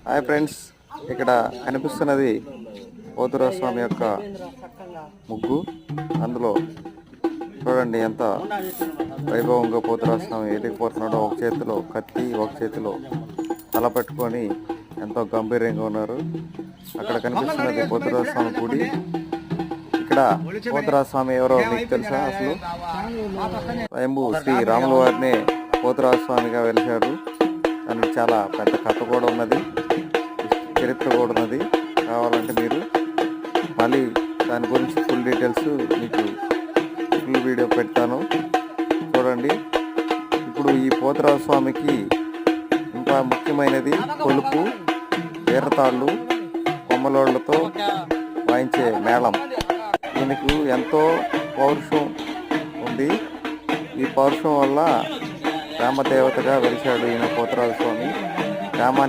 Hi friends, ఇక్కడ కనిపిస్తున్నది పోతురాజు స్వామి యొక్క ముగ్గు. అందులో చూడండి ఎంత వైభవంగా పోతురాజు స్వామి ఎదిగిపోతున్నాడో. ఒక చేతిలో కత్తి, ఒక చేతిలో తల పట్టుకొని ఎంతో గంభీరంగా ఉన్నారు. అక్కడ కనిపిస్తున్నది పోతురాజు స్వామి గుడి. ఇక్కడ పోతురాజు స్వామి ఎవరో మీకు తెలుసా? అసలు స్వయంభూ శ్రీ రాముల వారిని పోతురాజు స్వామిగా వెలిశాడు. దానికి చాలా పెద్ద కథ కూడా ఉన్నది, చరిత్ర కూడా ఉన్నది. కావాలంటే మీరు మళ్ళీ దాని గురించి ఫుల్ డీటెయిల్స్ మీకు ఫుల్ వీడియో పెడతాను, చూడండి. ఇప్పుడు ఈ పోతురాజు స్వామికి ఇంకా ముఖ్యమైనది కొలుపు, వీరతాళ్ళు, కొమ్మలోళ్లతో వాయించే మేళం. దీనికి ఎంతో పౌరుషం ఉంది. ఈ పౌరుషం వల్ల గ్రామ దేవతగా వెలిశాడు ఈయన పోతురాజు స్వామి. గ్రామానికి